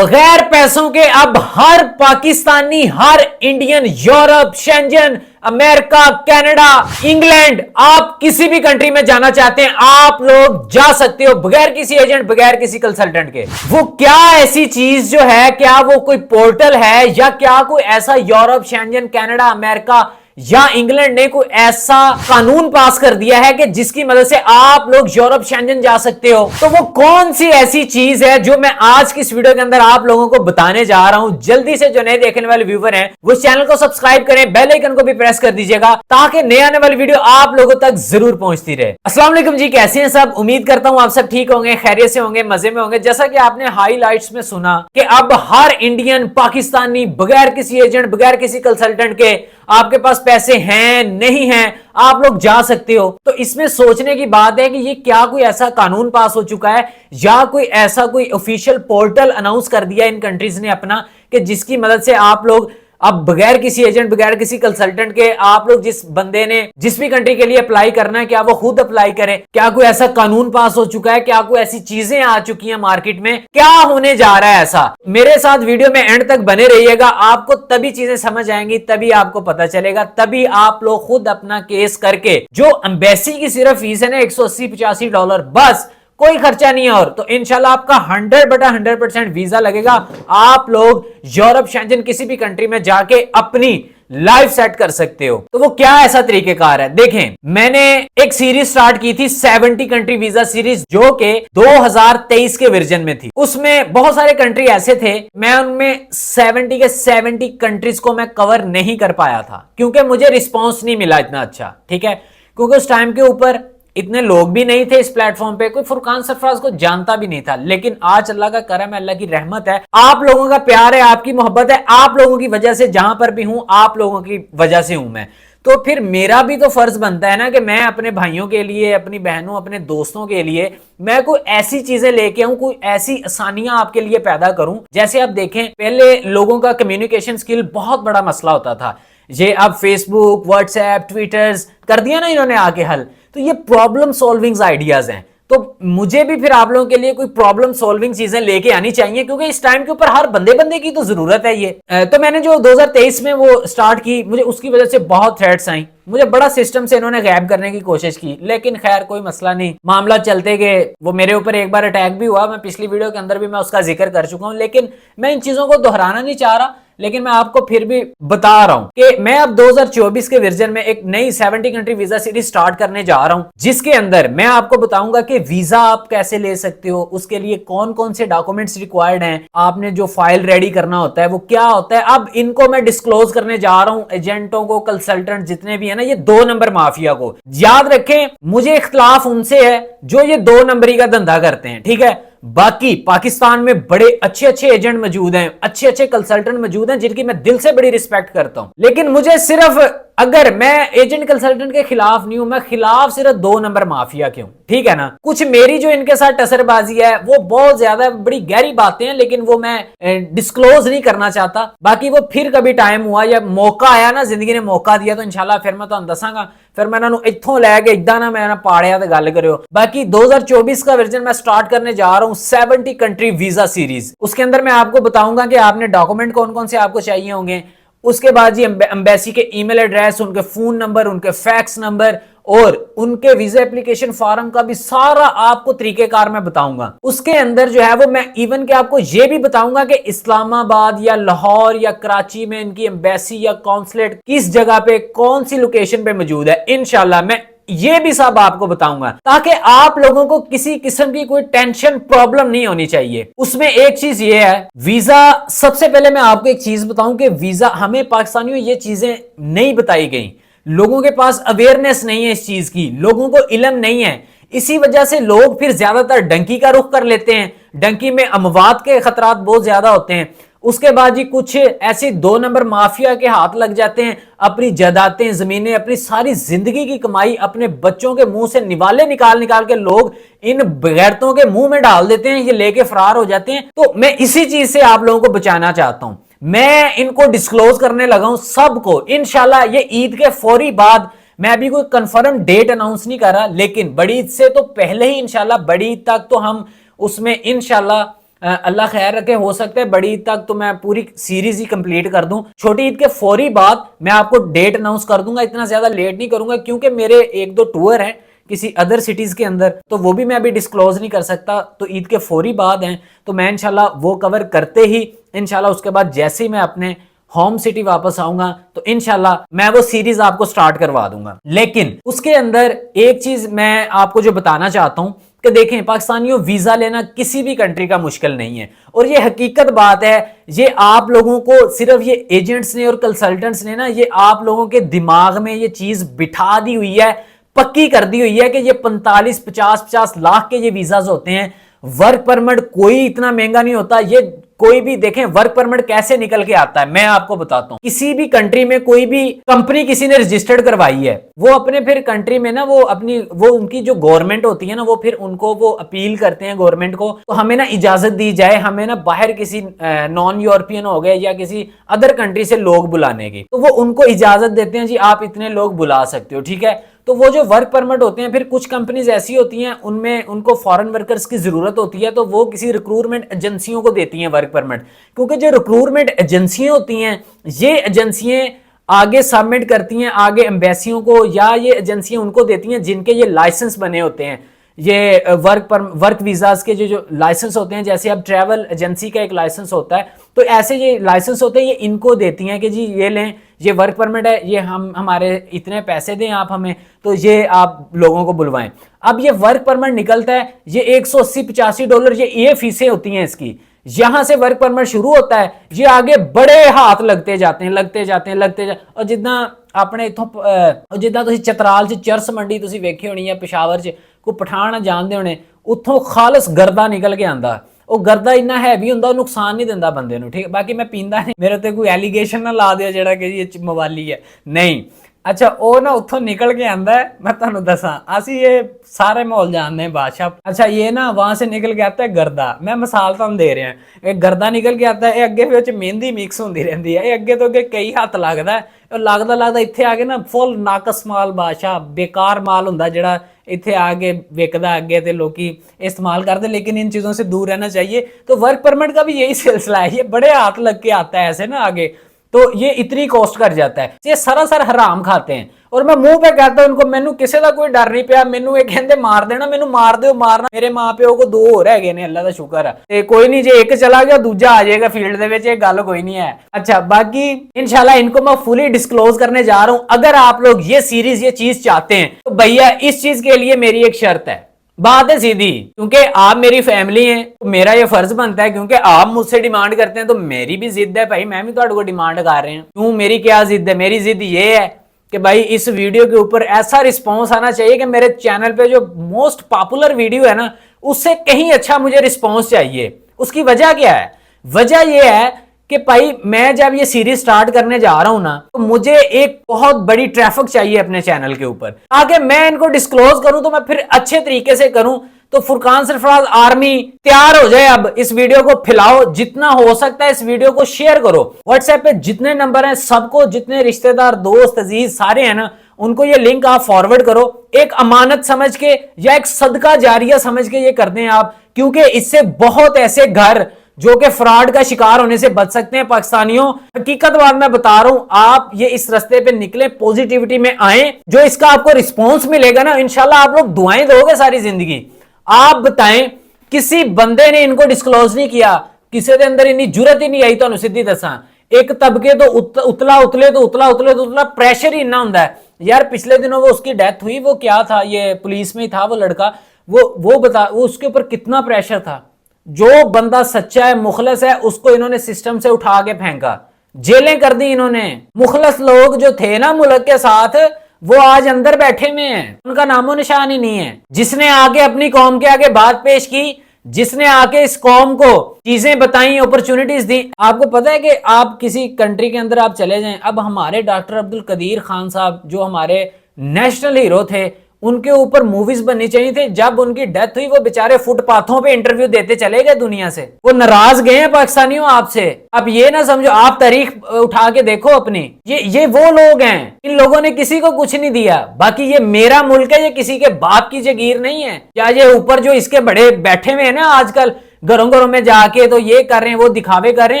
बगैर पैसों के अब हर पाकिस्तानी, हर Indian, Europe, Schengen, America, Canada, England, आप किसी भी कंट्री में जाना चाहते हैं आप लोग जा सकते हो बगैर किसी एजेंट, बगैर किसी कंसल्टेंट के। वो क्या ऐसी चीज जो है, क्या वो कोई पोर्टल है या क्या कोई ऐसा यूरोप, शेंजन, कनाडा, अमेरिका या इंग्लैंड ने कोई ऐसा कानून पास कर दिया है कि जिसकी मदद से आप लोग यूरोप, शेंजन जा सकते हो? तो वो कौन सी ऐसी चीज है जो मैं आज की इस वीडियो के अंदर आप लोगों को बताने जा रहा हूं। जल्दी से जो नए देखने वाले व्यूवर हैं वो चैनल को सब्सक्राइब करें, बेल आइकन को भी प्रेस कर दीजिएगा ताकि नए आने वाली वीडियो आप लोगों तक जरूर पहुंचती रहे। अस्सलाम वालेकुम जी, कैसे हैं सब? उम्मीद करता हूं आप सब ठीक होंगे, खैरियत से होंगे, मजे में होंगे। जैसा कि आपने हाईलाइट्स में सुना कि अब हर इंडियन, पाकिस्तानी बगैर किसी एजेंट, बगैर किसी कंसल्टेंट के आपके पास पैसे हैं नहीं हैं, आप लोग जा सकते हो। तो इसमें सोचने की बात है कि ये क्या कोई ऐसा कानून पास हो चुका है या कोई ऐसा कोई ऑफिशियल पोर्टल अनाउंस कर दिया इन कंट्रीज ने अपना कि जिसकी मदद से आप लोग अब बगैर किसी एजेंट, बगैर किसी कंसल्टेंट के आप लोग जिस बंदे ने जिस भी कंट्री के लिए अप्लाई करना है क्या वो खुद अप्लाई करे? क्या कोई ऐसा कानून पास हो चुका है? क्या कोई ऐसी चीजें आ चुकी हैं मार्केट में? क्या होने जा रहा है ऐसा? मेरे साथ वीडियो में एंड तक बने रहिएगा, आपको तभी चीजें समझ आएंगी, तभी आपको पता चलेगा, तभी आप लोग खुद अपना केस करके, जो एम्बेसी की सिर्फ फीस है ना $180-85 बस, कोई खर्चा नहीं है। और तो इंशाल्लाह आपका 100/100% वीजा लगेगा, आप लोग यूरोप, शेंजन किसी भी कंट्री में जाके अपनी लाइफ सेट कर सकते हो। तो वो क्या ऐसा तरीकेकार है? देखें, मैंने एक सीरीज स्टार्ट की थी 70 कंट्री वीजा सीरीज, जो कि 2023 के वर्जन में थी। उसमें बहुत सारे कंट्री ऐसे थे, मैं उनमें 70 के 70 कंट्रीज को मैं कवर नहीं कर पाया था क्योंकि मुझे रिस्पॉन्स नहीं मिला इतना अच्छा, ठीक है, क्योंकि उस टाइम के ऊपर इतने लोग भी नहीं थे इस प्लेटफॉर्म पे, कोई फुरकान सरफराज को जानता भी नहीं था। लेकिन आज अल्लाह का करम है, अल्लाह की रहमत है, आप लोगों का प्यार है, आपकी मोहब्बत है, आप लोगों की वजह से जहां पर भी हूं, आप लोगों की वजह से हूं मैं। तो फिर मेरा भी तो फर्ज बनता है ना कि मैं अपने भाइयों के लिए, अपनी बहनों, अपने दोस्तों के लिए मैं कोई ऐसी चीजें लेके आऊं, कोई ऐसी आसानियां आपके लिए पैदा करूं। जैसे आप देखें, पहले लोगों का कम्युनिकेशन स्किल बहुत बड़ा मसला होता था, ये अब फेसबुक, व्हाट्सएप, ट्विटर्स कर दिया ना इन्होंने आके हल। तो ये प्रॉब्लम सॉल्विंग आइडियाज हैं, तो मुझे भी फिर आप लोगों के लिए कोई प्रॉब्लम सॉल्विंग चीजें लेके आनी चाहिए क्योंकि इस टाइम के ऊपर हर बंदे बंदे की तो जरूरत है ये। तो मैंने जो 2023 में वो स्टार्ट की, मुझे उसकी वजह से बहुत थ्रेट्स आई, मुझे बड़ा सिस्टम से इन्होंने गायब करने की कोशिश की, लेकिन खैर कोई मसला नहीं, मामला चलते गए। वो मेरे ऊपर एक बार अटैक भी हुआ, मैं पिछली वीडियो के अंदर भी मैं उसका जिक्र कर चुका हूं, लेकिन मैं इन चीजों को दोहराना नहीं चाह रहा, लेकिन मैं आपको फिर भी बता रहा हूं कि मैं अब 2024 के वर्जन में एक नई 70 कंट्री वीजा सीरीज स्टार्ट करने जा रहा हूं, जिसके अंदर मैं आपको बताऊंगा कि वीजा आप कैसे ले सकते हो, उसके लिए कौन कौन से डॉक्यूमेंट्स रिक्वायर्ड हैं, आपने जो फाइल रेडी करना होता है वो क्या होता है। अब इनको मैं डिस्क्लोज करने जा रहा हूं एजेंटों को, कंसल्टेंट जितने भी है ना, ये 2 नंबर माफिया को। याद रखें, मुझे इख्तलाफ उनसे है जो ये 2 नंबरी का धंधा करते हैं, ठीक है। बाकी पाकिस्तान में बड़े अच्छे अच्छे एजेंट मौजूद हैं, अच्छे अच्छे कंसल्टेंट मौजूद हैं जिनकी मैं दिल से बड़ी रिस्पेक्ट करता हूं, लेकिन मुझे सिर्फ, अगर मैं एजेंट कंसल्टेंट के खिलाफ नहीं हूं, मैं खिलाफ सिर्फ 2 नंबर माफिया के हूं, ठीक है ना। कुछ मेरी जो इनके साथ टसरबाजी है वो बहुत ज्यादा बड़ी गहरी बातें हैं, लेकिन वो मैं डिस्क्लोज नहीं करना चाहता। बाकी वो फिर कभी टाइम हुआ या मौका आया ना, जिंदगी ने मौका दिया, तो इंशाल्लाह फिर मैं तुहानू दसांगा, फिर मैं इन्होंने इत्थों लैके इदा ना मैं पाड़िया ते गल करियो। बाकी 2024 का वर्जन मैं स्टार्ट करने जा रहा हूं 70 कंट्री वीजा सीरीज। उसके अंदर मैं आपको बताऊंगा कि आपने डॉक्यूमेंट कौन कौन से आपको चाहिए होंगे, उसके बाद जी एम्बेसी के ईमेल एड्रेस, उनके फोन नंबर, उनके फैक्स नंबर और उनके वीजा एप्लीकेशन फॉर्म का भी सारा आपको तरीकेकार मैं बताऊंगा। उसके अंदर जो है वो मैं इवन के आपको ये भी बताऊंगा कि इस्लामाबाद या लाहौर या कराची में इनकी एम्बेसी या कॉन्सुलेट किस जगह पे, कौन सी लोकेशन पे मौजूद है। इंशाल्लाह मैं ये भी सब आपको बताऊंगा ताकि आप लोगों को किसी किस्म की कोई टेंशन, प्रॉब्लम नहीं होनी चाहिए। उसमें एक चीज ये है, वीजा, सबसे पहले मैं आपको एक चीज बताऊं कि वीजा हमें पाकिस्तानियों ये चीजें नहीं बताई गई, लोगों के पास अवेयरनेस नहीं है इस चीज की, लोगों को इल्म नहीं है, इसी वजह से लोग फिर ज्यादातर डंकी का रुख कर लेते हैं। डंकी में अमवात के खतरात बहुत ज्यादा होते हैं। उसके बाद जी कुछ ऐसे 2 नंबर माफिया के हाथ लग जाते हैं, अपनी जायदादें, जमीनें, अपनी सारी जिंदगी की कमाई अपने बच्चों के मुंह से निवाले निकाल निकाल के लोग इन बेगैरतों के मुंह में डाल देते हैं, ये लेके फरार हो जाते हैं। तो मैं इसी चीज से आप लोगों को बचाना चाहता हूं, मैं इनको डिस्क्लोज करने लगा हूं सबको। इंशाल्लाह ये ईद के फौरी बाद, मैं अभी कोई कंफर्म डेट अनाउंस नहीं कर रहा, लेकिन बड़ी ईद से तो पहले ही इंशाल्लाह, बड़ी ईद तक तो हम उसमें इंशाल्लाह अल्लाह खैर रखे, हो सकता है बड़ी ईद तक तो मैं पूरी सीरीज ही कंप्लीट कर दूं। छोटी ईद के फौरी बाद मैं आपको डेट अनाउंस कर दूंगा, इतना ज्यादा लेट नहीं करूंगा क्योंकि मेरे एक दो टूर हैं किसी अदर सिटीज के अंदर, तो वो भी मैं अभी डिस्क्लोज नहीं कर सकता। तो ईद के फौरी बाद हैं, तो मैं इंशाल्लाह वो कवर करते ही इंशाल्लाह उसके बाद जैसे ही मैं अपने होम सिटी वापस आऊंगा तो इंशाल्लाह मैं वो सीरीज आपको स्टार्ट करवा दूंगा। लेकिन उसके अंदर एक चीज मैं आपको जो बताना चाहता हूं कि देखें, पाकिस्तानियों वीजा लेना किसी भी कंट्री का मुश्किल नहीं है, और ये हकीकत बात है। ये आप लोगों को सिर्फ ये एजेंट्स ने और कंसल्टेंट्स ने ना, ये आप लोगों के दिमाग में ये चीज बिठा दी हुई है, पक्की कर दी हुई है कि ये 45-50 लाख के ये वीजाज होते हैं। वर्क परमिट कोई इतना महंगा नहीं होता। ये कोई भी देखें वर्क परमिट कैसे निकल के आता है, मैं आपको बताता हूं। किसी भी कंट्री में कोई भी कंपनी किसी ने रजिस्टर्ड करवाई है, वो अपने फिर कंट्री में ना वो अपनी वो उनकी जो गवर्नमेंट होती है ना, वो फिर उनको वो अपील करते हैं गवर्नमेंट को, तो हमें ना इजाजत दी जाए, हमें ना बाहर किसी नॉन यूरोपियन हो गए या किसी अदर कंट्री से लोग बुलाने की, तो वो उनको इजाजत देते हैं जी आप इतने लोग बुला सकते हो, ठीक है। तो वो जो वर्क परमिट होते हैं, फिर कुछ कंपनीज ऐसी होती हैं उनमें उनको फॉरेन वर्कर्स की जरूरत होती है, तो वो किसी रिक्रूटमेंट एजेंसियों को देती हैं वर्क परमिट, क्योंकि जो रिक्रूटमेंट एजेंसियां होती हैं ये एजेंसियां आगे सबमिट करती हैं आगे एम्बेसियों को, या ये एजेंसियां उनको देती हैं जिनके ये लाइसेंस बने होते हैं, ये वर्क वीजाज के जो लाइसेंस होते हैं। जैसे अब ट्रैवल एजेंसी का एक लाइसेंस होता है, तो ऐसे ये लाइसेंस होते हैं, ये इनको देती हैं कि जी ये लें, ये वर्क परमिट है, ये हम हमारे इतने पैसे दें आप हमें, तो ये आप लोगों को बुलवाएं। अब ये वर्क परमिट निकलता है, ये $180-85 ये फीसें होती हैं इसकी। यहां से वर्क परमिट शुरू होता है, ये आगे बड़े हाथ लगते जाते हैं और जितना अपने इथों जिद्दां तुसीं चतराल च चरस मंडी तुसीं वेखी होनी है, पेशावर च कोई पठान जानते होने, उत्थों खालस गर्दा निकल के आंदा। वो गर्दा इन्ना हैवी हुंदा, नुकसान नहीं दिंदा बंदे नूं, ठीक है। बाकी मैं पींदा नहीं, मेरे ते कोई एलीगेशन ना ला दियो जेड़ा कि ये मवाली है, नहीं। अच्छा वो ना उत्थों निकल के आंदा है, मैं तुहानूं दसां, असीं ये सारे माहौल जानते हैं बादशाह। अच्छा ये ना वहां से निकल के आता है गर्दा, मैं मिसाल तुहानूं दे रहा हूं, एक गर्दा निकल के आता है, ये अगे फिर मेहंदी मिक्स होंदी रहंदी है, ये अगे तो अगे कई हत्थ लगदा है, लगदा इत्थे आके ना फुल नाकस माल बादशाह बेकार माल हुंदा जेड़ा इत्थे आके विकदा अगे ते लोकी इस्तेमाल करते, लेकिन इन चीजों से दूर रहना चाहिए। तो वर्क परमिट का भी यही सिलसिला है, ये बड़े हाथ लग के आता है ऐसे ना आगे, तो ये इतनी कॉस्ट कर जाता है, ये सरासर हराम खाते हैं। और मैं मुंह पे कहता हूं उनको, मैनू किसी का कोई डर नहीं पिया, मैनू ये कहते मार देना, मैनू मार दो मारना, मेरे मां प्यो को 2 हो रहे ने, अल्लाह का शुक्र है, ते कोई नहीं, जे एक चला गया दूजा आ जाएगा फील्ड दे विच, ये गल कोई नहीं है। अच्छा बाकी इंशाल्लाह इनको मैं फुली डिस्क्लोज करने जा रहा हूं। अगर आप लोग ये सीरीज ये चीज चाहते हैं तो भैया इस चीज के लिए मेरी एक शर्त है, बात है सीधी, क्योंकि आप मेरी फैमिली हैं तो मेरा ये फर्ज बनता है, क्योंकि आप मुझसे डिमांड करते हैं तो मेरी भी जिद है भाई, मैं भी तो को डिमांड कर रहे हैं। क्यों, मेरी क्या जिद है? मेरी जिद ये है कि भाई इस वीडियो के ऊपर ऐसा रिस्पॉन्स आना चाहिए कि मेरे चैनल पे जो मोस्ट पॉपुलर वीडियो है ना, उससे कहीं अच्छा मुझे रिस्पॉन्स चाहिए। उसकी वजह क्या है? वजह यह है कि भाई मैं जब ये सीरीज स्टार्ट करने जा रहा हूं ना, तो मुझे एक बहुत बड़ी ट्रैफिक चाहिए अपने चैनल के ऊपर, ताकि मैं इनको डिस्क्लोज करूं तो मैं फिर अच्छे तरीके से करूं। तो फुरकान सरफराज आर्मी तैयार हो जाए, अब इस वीडियो को फैलाओ, जितना हो सकता है इस वीडियो को शेयर करो। व्हाट्सएप पे जितने नंबर हैं सबको, जितने रिश्तेदार दोस्त अजीज सारे हैं ना, उनको ये लिंक आप फॉरवर्ड करो, एक अमानत समझ के या एक सदका जारिया समझ के ये कर दें आप, क्योंकि इससे बहुत ऐसे घर जो कि फ्रॉड का शिकार होने से बच सकते हैं। पाकिस्तानियों हकीकत बात मैं बता रहा हूं, आप ये इस रास्ते पे निकले, पॉजिटिविटी में आए, जो इसका आपको रिस्पॉन्स मिलेगा ना, इंशाल्लाह आप लोग दुआएं दोगे सारी जिंदगी। आप बताएं, किसी बंदे ने इनको डिस्क्लोज नहीं किया, किसी के अंदर इतनी जुरत ही नहीं आई, तो सीधी दसा एक तबके तो उतला उतले तो उतला प्रेशर ही इतना होता है यार। पिछले दिनों वो उसकी डेथ हुई, वो क्या था, ये पुलिस में ही था वो लड़का, वो बता, वो उसके ऊपर कितना प्रेशर था। जो बंदा सच्चा है, मुखलस है, उसको इन्होंने सिस्टम से उठा के फेंका, जेलें कर दी इन्होंने। मुखलस लोग जो थे ना मुल्क के साथ, वो आज अंदर बैठे हुए हैं, उनका नामो निशान ही नहीं है। जिसने आके अपनी कौम के आगे बात पेश की, जिसने आके इस कौम को चीजें बताई, अपॉर्चुनिटीज दी। आपको पता है कि आप किसी कंट्री के अंदर आप चले जाएं, अब हमारे डॉक्टर अब्दुल कदीर खान साहब जो हमारे नेशनल हीरो थे, उनके ऊपर मूवीज बननी चाहिए थी। जब उनकी डेथ हुई, वो बेचारे फुटपाथों पे इंटरव्यू देते चले गए दुनिया से, वो नाराज गए हैं पाकिस्तानियों आपसे। अब ये ना समझो, आप तारीख उठा के देखो अपनी, ये वो लोग हैं, इन लोगों ने किसी को कुछ नहीं दिया। बाकी ये मेरा मुल्क है, ये किसी के बाप की जागीर नहीं है। या ये ऊपर जो इसके बड़े बैठे हुए हैं ना आजकल, घरों घरों में जाके तो ये कर रहे हैं, वो दिखावे कर रहे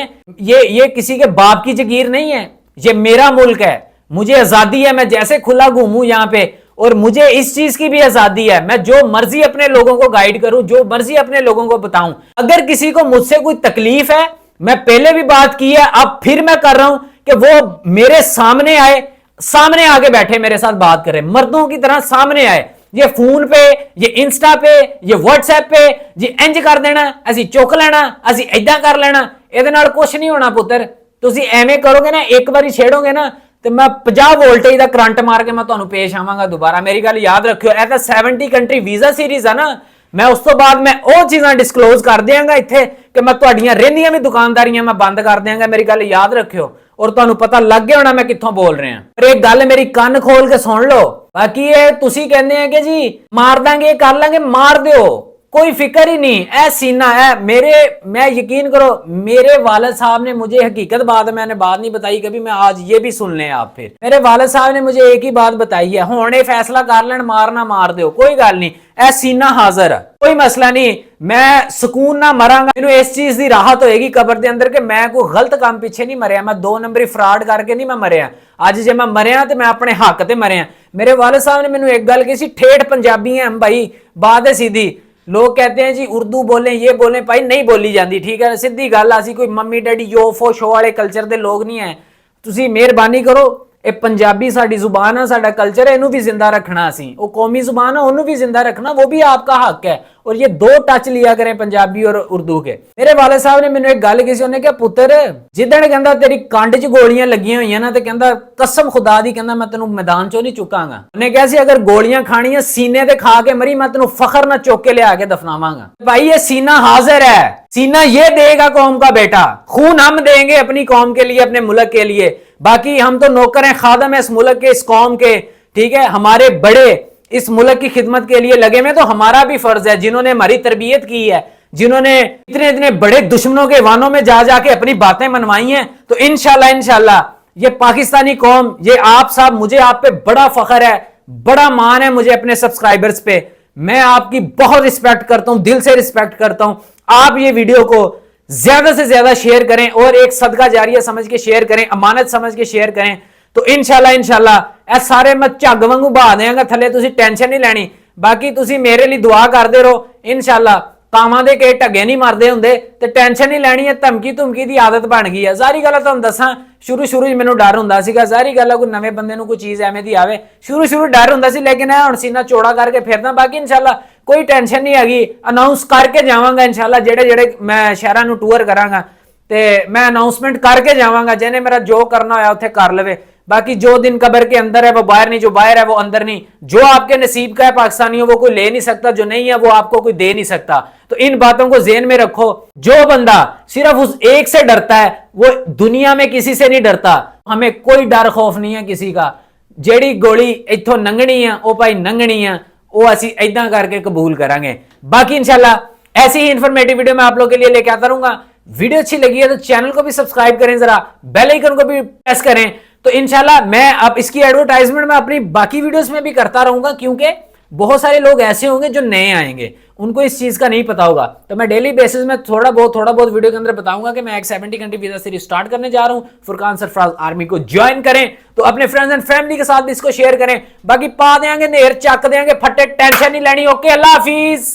हैं। ये किसी के बाप की जागीर नहीं है, ये मेरा मुल्क है, मुझे आजादी है, मैं जैसे खुला घूमूं यहां पे, और मुझे इस चीज की भी आजादी है, मैं जो मर्जी अपने लोगों को गाइड करूं, जो मर्जी अपने लोगों को बताऊं। अगर किसी को मुझसे कोई तकलीफ है, मैं पहले भी बात की है, अब फिर मैं कर रहा हूं कि वो मेरे सामने आए, सामने आके बैठे मेरे साथ बात करें, मर्दों की तरह सामने आए। ये फोन पे, ये इंस्टा पे, ये व्हाट्सएप पे जी इंज कर देना, असि चुक लेना, असि ऐदा कर लेना, ਇਹਦੇ ਨਾਲ ਕੁਝ नहीं होना पुत्र। ਤੁਸੀਂ ਐਵੇਂ ਕਰੋਗੇ ना, एक बारी छेड़ोगे ना तो मैं 50 वोल्टेज का करंट मार के मैं ਤੁਹਾਨੂੰ पेश आवांगा दोबारा। मेरी गल याद रखियो, ਇਹ ਤਾਂ 70 कंट्री वीजा सीरीज है ना, मैं उस तो बाद मैं ਉਹ ਚੀਜ਼ਾਂ डिस्कलोज कर देंगा ਇੱਥੇ कि मैं ਤੁਹਾਡੀਆਂ ਰਹਿੰਦੀਆਂ ਵੀ ਦੁਕਾਨਦਾਰੀਆਂ मैं बंद कर देंगा। मेरी गल याद रखियो, और ਤੁਹਾਨੂੰ पता लग गया होना मैं कित्थों बोल रहा। पर एक गल मेरी कान खोल के सुन लो, बाकी ये तुसी कहने हैं कि जी मार देंगे, कर लेंगे, मार दो, कोई फिक्र ही नहीं। ऐ सीना है मेरे, मैं यकीन करो मेरे वालिद साहब ने मुझे, हकीकत बात है, मैंने बात नहीं बताई कभी, मैं आज ये भी सुन लें आप। फिर मेरे वालिद साहब ने मुझे एक ही बात बताई है, हुणे फैसला कर लें, मारना मार दो, कोई गल नहीं, ऐ सीना हाजिर है, कोई मसला नहीं। मैं सुकून ना मरांगा, मैनू इस चीज की राहत होएगी कबर के अंदर कि मैं कोई गलत काम पीछे नहीं मरिया, मैं 2 नंबरी फ्रॉड करके नहीं मैं मरिया। अज जे मैं मरिया तो मैं अपने हक ते मरिया। मेरे वालिद साहब ने मैनू एक गल कही सी, ठेठ पंजाबी है हम भाई, बात है सीधी। लोग कहते हैं जी उर्दू बोलें, ये बोलें, भाई नहीं बोली जाती, ठीक है, सीधी गल। असी कोई मम्मी डैडी यो फो शो वाले कल्चर के लोग नहीं है। तुसी मेहरबानी करो, ये पंजाबी साडी जुबान है, साडा कल्चर है, इनू भी जिंदा रखना। असी वो कौमी जुबान है, उन्होंने भी जिंदा रखना, वो भी आपका हक है। और ये 2 टच लिया करें पंजाबी और उर्दू के। मेरे वालिद साहब ने मैनू एक गल कही, उन्हें कहा पुत्र जिदण कहंदा तेरी कंड च गोलियां लगियां हुई ना, तो कहंदा कसम खुदा दी, कहंदा मैं तेनू मैदान चो नहीं चुकांगा। उन्हें कहा सी अगर गोलियां खानियां सीने ते खा के मरी, मैं तेनू फखर ना चुक के लिया के दफनावांगा। भाई ये सीना हाजिर है, सीना ये देगा कौम का बेटा, खून हम देंगे अपनी कौम के लिए, अपने मुल्क के लिए। बाकी हम तो नौकर हैं, खादम है इस मुल्क के, इस कौम के, ठीक है। हमारे बड़े इस मुल्क की खिदमत के लिए लगे में, तो हमारा भी फर्ज है, जिन्होंने हमारी तरबियत की है, जिन्होंने इतने इतने बड़े दुश्मनों के वानों में जा जाके अपनी बातें मनवाई हैं, तो इंशाल्लाह ये पाकिस्तानी कौम, ये आप साहब, मुझे आप पे बड़ा फख्र है, बड़ा मान है मुझे अपने सब्सक्राइबर्स पे। मैं आपकी बहुत रिस्पेक्ट करता हूं, दिल से रिस्पेक्ट करता हूं। आप ये वीडियो को ज्यादा से ज्यादा शेयर करें, और एक सदका जारिया समझ के शेयर करें, अमानत समझ के शेयर करें, तो इंशाल्लाह सारे मैं झग वांगू बहा देंगा थले, तुसी टेंशन नहीं लेनी। बाकी तुसी मेरे लिए दुआ करते रहो, इंशाल्लाह कावां दे के ढगे नहीं मरदे हुंदे, ते टेंशन नहीं लेनी है। धमकी धुमकी दी आदत बन गई है। सारी गल तुहानूं दसां, शुरू मैनूं डर हुंदा सीगा, सारी गल कोई नवें बंदे नूं कोई चीज़ एवें दी आवे, शुरू डर हुंदा सी, लेकिन हुण सीना चौड़ा करके फिरदा। बाकी इंशाल्लाह कोई टेंशन नहीं हैगी, अनाउंस करके जावांगा इंशाल्लाह, जेड़े मैं शहरां नूं टूर करांगा, ते मैं अनाउंसमेंट करके जावांगा, जिन्हें मेरा जो करना होया उत्थे कर लवे। बाकी जो दिन कब्र के अंदर है वो बाहर नहीं, जो बाहर है वो अंदर नहीं। जो आपके नसीब का है पाकिस्तानियों, वो कोई ले नहीं सकता, जो नहीं है वो आपको कोई दे नहीं सकता। तो इन बातों को ज़हन में रखो। जो बंदा सिर्फ उस एक से डरता है, वो दुनिया में किसी से नहीं डरता। हमें कोई डर खौफ नहीं है किसी का। जेड़ी गोली इत्थों लंघनी है, वो भाई लंघनी है, वो असी इदा करके कबूल करांगे। बाकी इंशाल्लाह ऐसी ही इंफॉर्मेटिव वीडियो मैं आप लोगों के लिए लेके आता रहूंगा। वीडियो अच्छी लगी है तो चैनल को भी सब्सक्राइब करें, जरा बेल आइकन को भी प्रेस करें। तो इंशाल्लाह मैं अब इसकी एडवर्टाइजमेंट मैं अपनी बाकी वीडियोस में भी करता रहूंगा, क्योंकि बहुत सारे लोग ऐसे होंगे जो नए आएंगे, उनको इस चीज का नहीं पता होगा। तो मैं डेली बेसिस में थोड़ा बहुत वीडियो के अंदर बताऊंगा कि मैं एक 70 कंट्री वीजा सीरीज स्टार्ट करने जा रहा हूं। फुरकान सरफराज आर्मी को ज्वाइन करें, तो अपने फ्रेंड्स एंड फैमिली के साथ भी इसको शेयर करें। बाकी पा देंगे, नेर चक देंगे फटे, टेंशन नहीं लेनी। ओके, अल्लाह हाफिज।